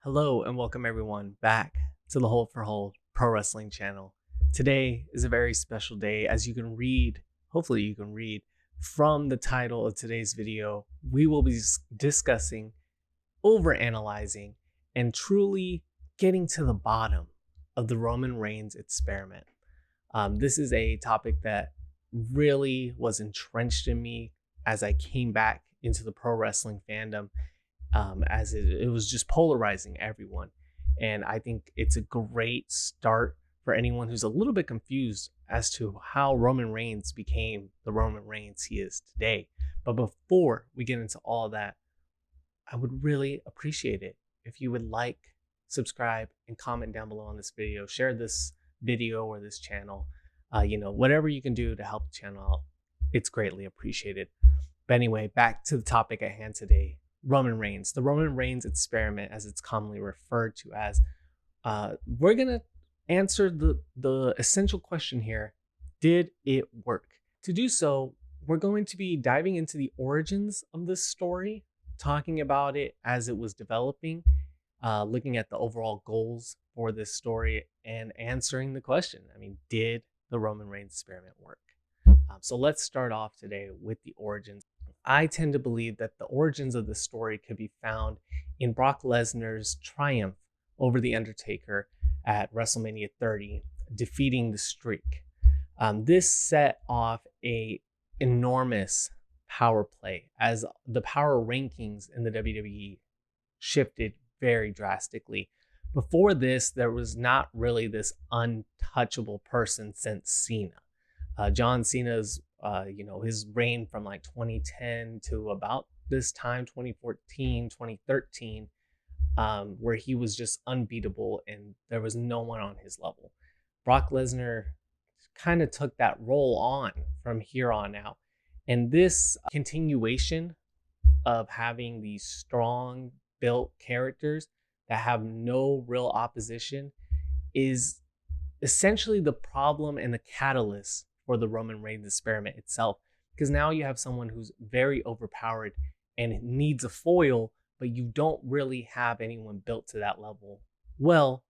Hello and welcome everyone back to the Hold for Hold Pro Wrestling channel. Today is a very special day. As you can read, hopefully you can read from the title of today's video, we will be discussing, overanalyzing, and truly getting to the bottom of the Roman Reigns experiment. This is a topic that really was entrenched in me as I came back into the pro wrestling fandom. As it was just polarizing everyone. And I think it's a great start for anyone who's a little bit confused as to how Roman Reigns became the Roman Reigns he is today. But before we get into all that, I would really appreciate it if you would like, subscribe, and comment down below on this video. Share this video or this channel. Whatever you can do to help the channel out, it's greatly appreciated. But anyway, back to the topic at hand today. Roman Reigns, the Roman Reigns experiment, as it's commonly referred to as. We're going to answer the essential question here. Did it work? To do so, we're going to be diving into the origins of this story, talking about it as it was developing, looking at the overall goals for this story, and answering the question. Did the Roman Reigns experiment work? So let's start off today with the origins. I tend to believe that the origins of the story could be found in Brock Lesnar's triumph over The Undertaker at WrestleMania 30, defeating the Streak. This set off an enormous power play as the power rankings in the WWE shifted very drastically. Before this, there was not really this untouchable person since Cena. John Cena's his reign from like 2010 to about this time, 2014, 2013, where he was just unbeatable and there was no one on his level. Brock Lesnar kind of took that role on from here on out. And this continuation of having these strong built characters that have no real opposition is essentially the problem and the catalyst for the Roman Reigns experiment itself, because now you have someone who's very overpowered and needs a foil, but you don't really have anyone built to that level. Well,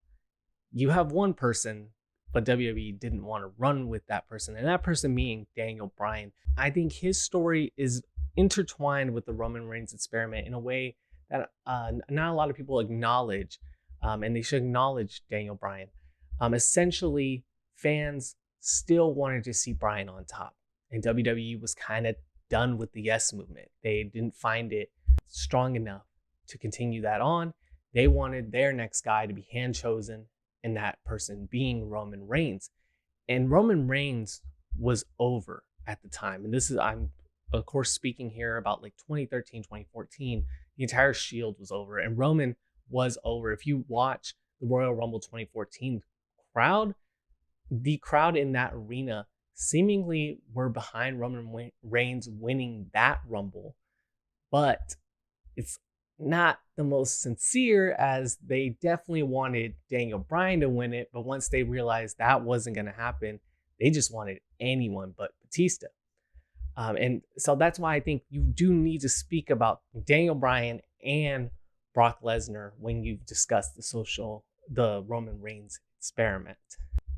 you have one person, but WWE didn't want to run with that person, and that person being Daniel Bryan. I think his story is intertwined with the Roman Reigns experiment in a way that not a lot of people acknowledge, and they should acknowledge Daniel Bryan. Essentially, fans still wanted to see Bryan on top, and WWE was kind of done with the yes movement. They didn't find it strong enough to continue that on. They wanted their next guy to be hand chosen, and that person being Roman Reigns. And Roman Reigns was over at the time. And I'm of course speaking here about like 2013, 2014. The entire Shield was over, and Roman was over. If you watch the Royal Rumble 2014 the crowd in that arena seemingly were behind Roman Reigns winning that Rumble, but it's not the most sincere, as they definitely wanted Daniel Bryan to win it, but once they realized that wasn't going to happen, they just wanted anyone but Batista. And so that's why I think you do need to speak about Daniel Bryan and Brock Lesnar when you've discussed the Roman Reigns experiment.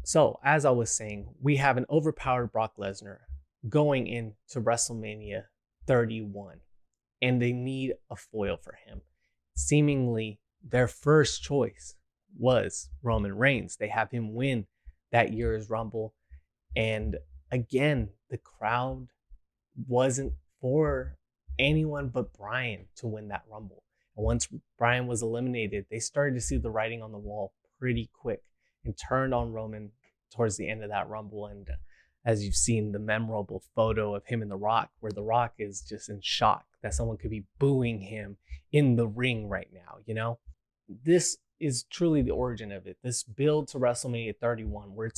So, as I was saying, we have an overpowered Brock Lesnar going into WrestleMania 31, and they need a foil for him. Seemingly, their first choice was Roman Reigns. They have him win that year's Rumble, and again, the crowd wasn't for anyone but Bryan to win that Rumble. And once Bryan was eliminated, they started to see the writing on the wall pretty quick and turned on Roman towards the end of that Rumble. And as you've seen, the memorable photo of him and The Rock, where The Rock is just in shock that someone could be booing him in the ring right now, This is truly the origin of it. This build to WrestleMania 31, where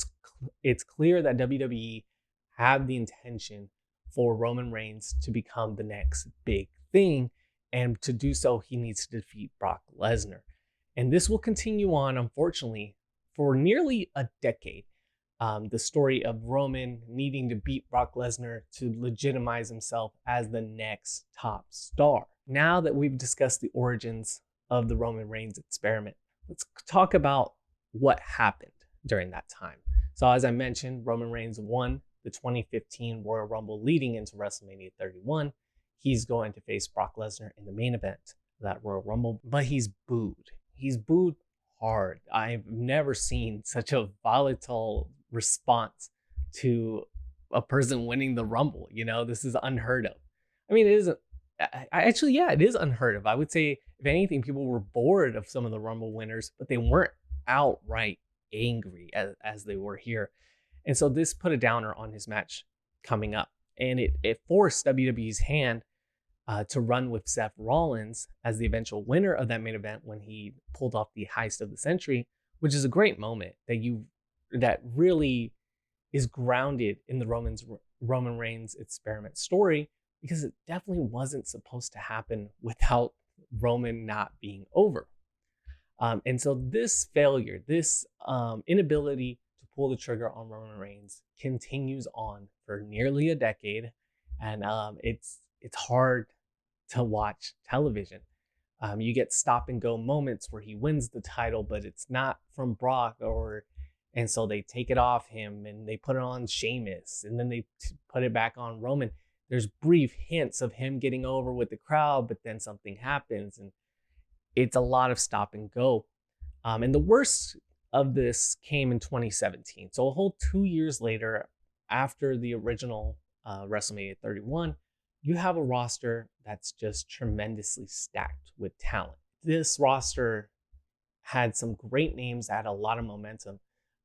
it's clear that WWE have the intention for Roman Reigns to become the next big thing. And to do so, he needs to defeat Brock Lesnar. And this will continue on, unfortunately, for nearly a decade. The story of Roman needing to beat Brock Lesnar to legitimize himself as the next top star. Now that we've discussed the origins of the Roman Reigns experiment. Let's talk about what happened during that time. So as I mentioned, Roman Reigns won the 2015 Royal Rumble leading into WrestleMania 31. He's going to face Brock Lesnar in the main event of that Royal Rumble, but he's booed. He's booed hard. I've never seen such a volatile response to a person winning the Rumble. You know, this is unheard of. I mean, it isn't. Actually, yeah, it is unheard of. I would say, if anything, people were bored of some of the Rumble winners, but they weren't outright angry as they were here. And so this put a downer on his match coming up. And it forced WWE's hand to run with Seth Rollins as the eventual winner of that main event when he pulled off the heist of the century, which is a great moment that really is grounded in the Roman Reigns experiment story, because it definitely wasn't supposed to happen without Roman not being over. And so this failure, this inability to pull the trigger on Roman Reigns continues on for nearly a decade. And it's hard to watch television. You get stop and go moments where he wins the title, but it's not from Brock, and so they take it off him and they put it on Sheamus, and then they put it back on Roman. There's brief hints of him getting over with the crowd, but then something happens, and it's a lot of stop and go. And the worst of this came in 2017. So a whole 2 years later, after the original WrestleMania 31, you have a roster that's just tremendously stacked with talent. This roster had some great names, had a lot of momentum.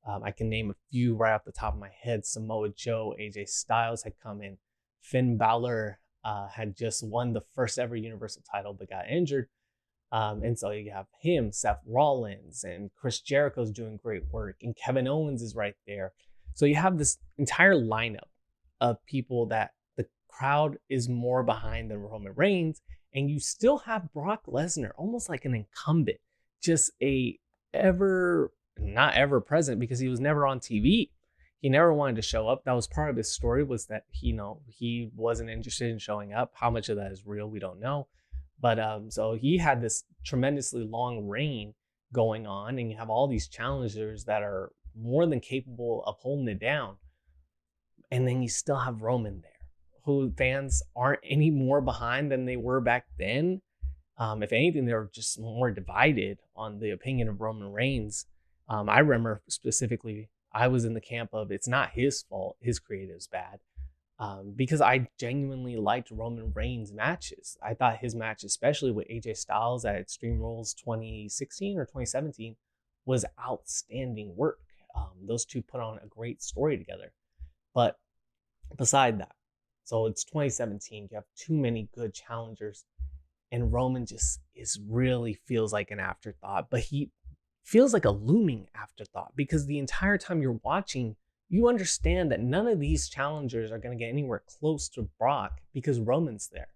I can name a few right off the top of my head. Samoa Joe, AJ Styles had come in. Finn Balor had just won the first ever Universal title but got injured. And so you have him, Seth Rollins, and Chris Jericho's doing great work, and Kevin Owens is right there. So you have this entire lineup of people that the crowd is more behind than Roman Reigns, and you still have Brock Lesnar, almost like an incumbent, just not ever present, because he was never on TV. He never wanted to show up. That was part of his story, was that he wasn't interested in showing up. How much of that is real, we don't know. But so he had this tremendously long reign going on, and you have all these challengers that are more than capable of holding it down. And then you still have Roman there, who fans aren't any more behind than they were back then. If anything, they were just more divided on the opinion of Roman Reigns. I remember specifically, I was in the camp of, it's not his fault, his creative's bad. Because I genuinely liked Roman Reigns' matches. I thought his match, especially with AJ Styles at Extreme Rules 2016 or 2017, was outstanding work. Those two put on a great story together. But beside that, so it's 2017, you have too many good challengers, and Roman just really feels like an afterthought, but he feels like a looming afterthought, because the entire time you're watching, you understand that none of these challengers are going to get anywhere close to Brock because Roman's there.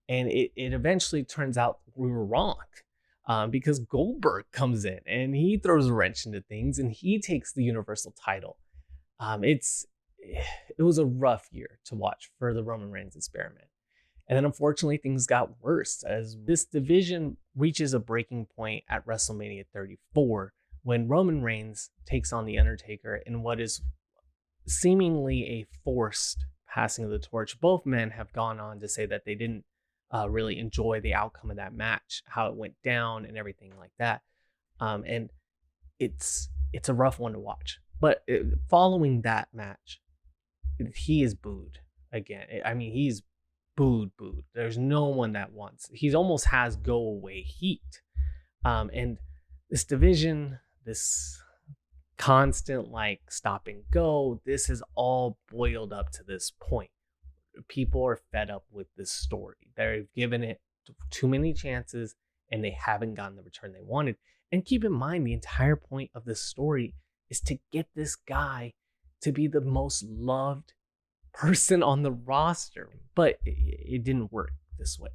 And it eventually turns out we were wrong, because Goldberg comes in and he throws a wrench into things and he takes the Universal title. It was a rough year to watch for the Roman Reigns experiment. And then unfortunately, things got worse as this division reaches a breaking point at WrestleMania 34, when Roman Reigns takes on The Undertaker in what is seemingly a forced passing of the torch. Both men have gone on to say that they didn't really enjoy the outcome of that match, how it went down and everything like that. And it's a rough one to watch. But following that match, he is booed again. I mean, he's booed. There's no one that wants. He almost has go away heat. And this division, this constant like stop and go, this has all boiled up to this point. People are fed up with this story. They've given it too many chances and they haven't gotten the return they wanted. And keep in mind, the entire point of this story is to get this guy to be the most loved person on the roster. But it didn't work this way.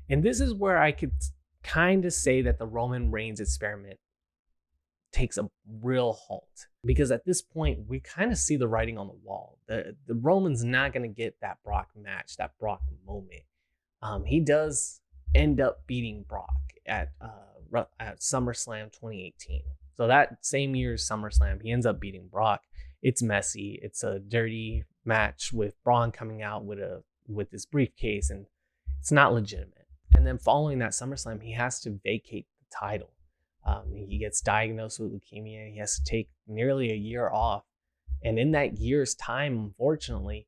And this is where I could kind of say that the Roman Reigns experiment takes a real halt, because at this point we kind of see the writing on the wall. The Roman's not going to get that Brock match, that Brock moment. He does end up beating Brock, at SummerSlam 2018. So that same year's SummerSlam, he ends up beating Brock. It's messy. It's a dirty match with Braun coming out with his briefcase, and it's not legitimate. And then following that SummerSlam, he has to vacate the title. He gets diagnosed with leukemia. He has to take nearly a year off. And in that year's time, unfortunately,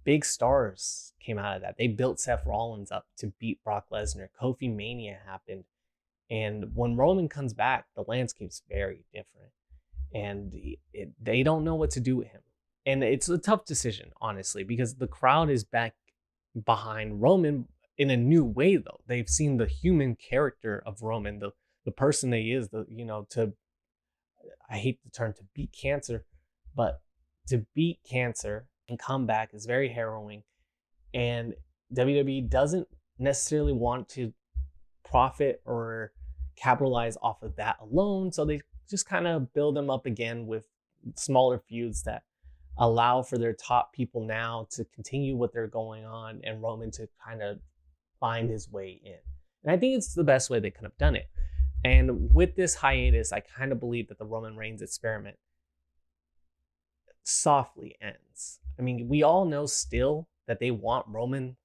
big stars came out of that. They built Seth Rollins up to beat Brock Lesnar. Kofi Mania happened. And when Roman comes back, the landscape's very different. And they don't know what to do with him. And it's a tough decision, honestly, because the crowd is back behind Roman in a new way, though. They've seen the human character of Roman, the person that he is, I hate the term to beat cancer, but to beat cancer and come back is very harrowing. And WWE doesn't necessarily want to profit or capitalize off of that alone. So they just kind of build them up again with smaller feuds that allow for their top people now to continue what they're going on and Roman to kind of find his way in. And I think it's the best way they could have done it. And with this hiatus, I kind of believe that the Roman Reigns experiment softly ends. I mean, we all know still that they want Roman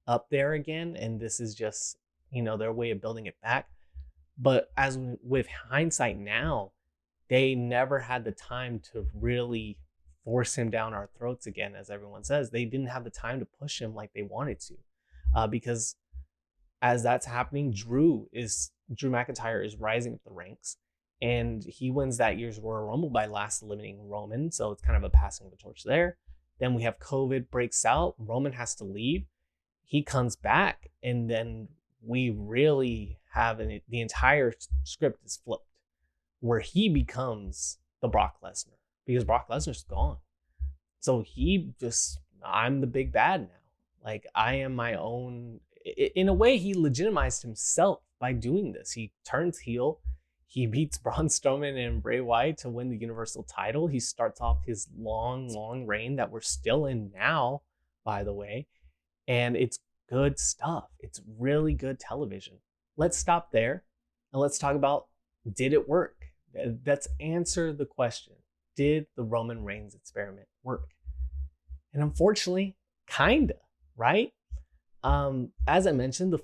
up there again, and this is just, their way of building it back. But as with hindsight now, they never had the time to really force him down our throats again, as everyone says. They didn't have the time to push him like they wanted to, because as that's happening, Drew McIntyre is rising up the ranks, and he wins that year's Royal Rumble by last eliminating Roman. So it's kind of a passing of the torch there. Then we have COVID breaks out. Roman has to leave. He comes back, and then we really have the entire script is flipped, where he becomes the Brock Lesnar because Brock Lesnar's gone. So I'm the big bad now. Like, I am my own. In a way, he legitimized himself by doing this. He turns heel. He beats Braun Strowman and Bray Wyatt to win the Universal title. He starts off his long, long reign that we're still in now, by the way. And it's good stuff. It's really good television. Let's stop there and let's talk about, did it work? Let's answer the question. Did the Roman Reigns experiment work? And unfortunately, kinda, right? As I mentioned,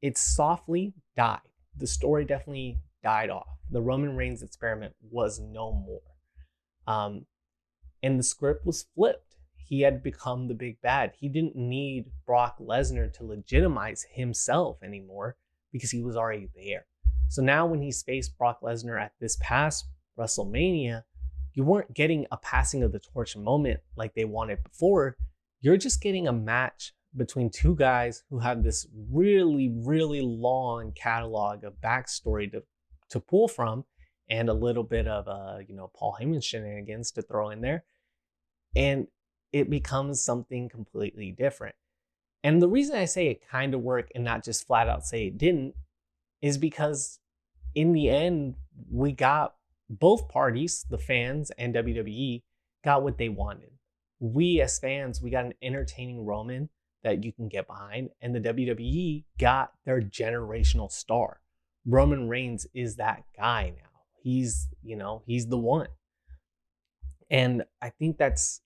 it softly died. The story definitely died off. The Roman Reigns experiment was no more. And the script was flipped. He had become the big bad. He didn't need Brock Lesnar to legitimize himself anymore because he was already there. So now when he faced Brock Lesnar at this past WrestleMania, you weren't getting a passing of the torch moment like they wanted before. You're just getting a match between two guys who have this really, really long catalog of backstory to pull from, and a little bit of Paul Heyman shenanigans to throw in there. And it becomes something completely different. And the reason I say it kind of worked and not just flat out say it didn't is because in the end, we got both parties, the fans and WWE, got what they wanted. We as fans, we got an entertaining Roman that you can get behind, and the WWE got their generational star. Roman Reigns is that guy now. He's the one. And I think that's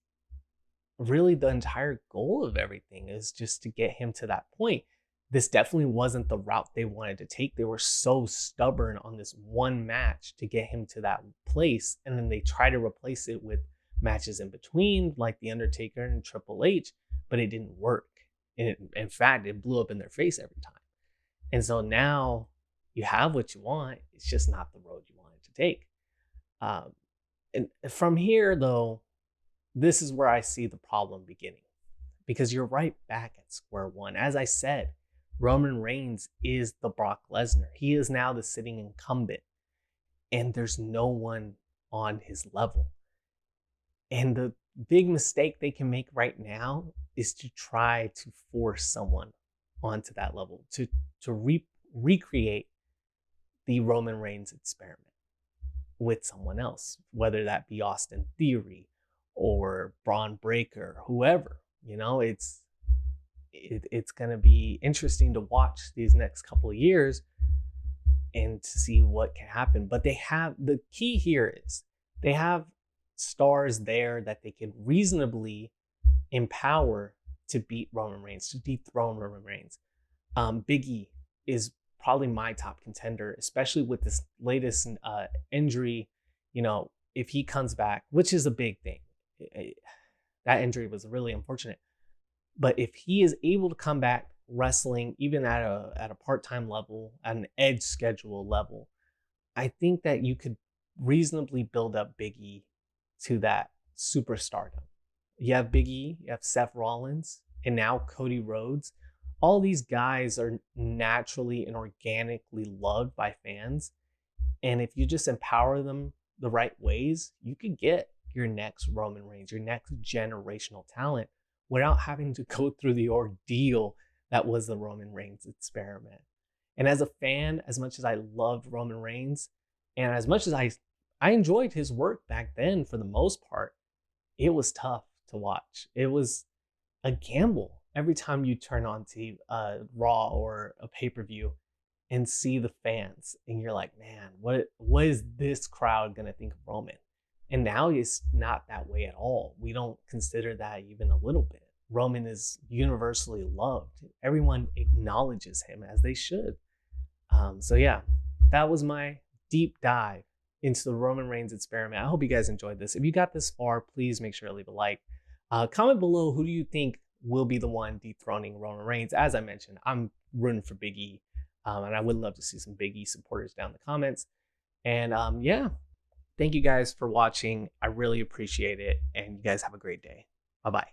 really the entire goal of everything, is just to get him to that point. This definitely wasn't the route they wanted to take. They were so stubborn on this one match to get him to that place. And then they try to replace it with matches in between, like The Undertaker and Triple H, but it didn't work. And in fact, it blew up in their face every time. And so now you have what you want. It's just not the road you wanted to take. And from here, though, this is where I see the problem beginning, because you're right back at square one. As I said, Roman Reigns is the Brock Lesnar. He is now the sitting incumbent, and there's no one on his level. And the big mistake they can make right now is to try to force someone onto that level, to recreate the Roman Reigns experiment with someone else, whether that be Austin Theory or Braun Breaker, whoever. it's going to be interesting to watch these next couple of years and to see what can happen. But the key here is they have stars there that they can reasonably empower to beat Roman Reigns, to dethrone Roman Reigns. Big E is probably my top contender, especially with this latest injury. If he comes back, which is a big thing, that injury was really unfortunate. But if he is able to come back wrestling, even at a part-time level, at an edge schedule level, I think that you could reasonably build up Big E to that superstardom. You have Big E, you have Seth Rollins, and now Cody Rhodes. All these guys are naturally and organically loved by fans. And if you just empower them the right ways, you could get your next Roman Reigns, your next generational talent, without having to go through the ordeal that was the Roman Reigns experiment. And as a fan, as much as I loved Roman Reigns, and as much as I enjoyed his work back then for the most part, it was tough to watch. It was a gamble every time you turn on to Raw or a pay-per-view and see the fans, and you're like, man, what is this crowd gonna think of Roman? And now it's not that way at all. We don't consider that even a little bit. Roman is universally loved. Everyone acknowledges him, as they should. So yeah, that was my deep dive into the Roman Reigns experiment. I hope you guys enjoyed this. If you got this far, please make sure to leave a like. Comment below, who do you think will be the one dethroning Roman Reigns? As I mentioned, I'm rooting for Big E, and I would love to see some Big E supporters down in the comments. And yeah, thank you guys for watching. I really appreciate it, and you guys have a great day. Bye-bye.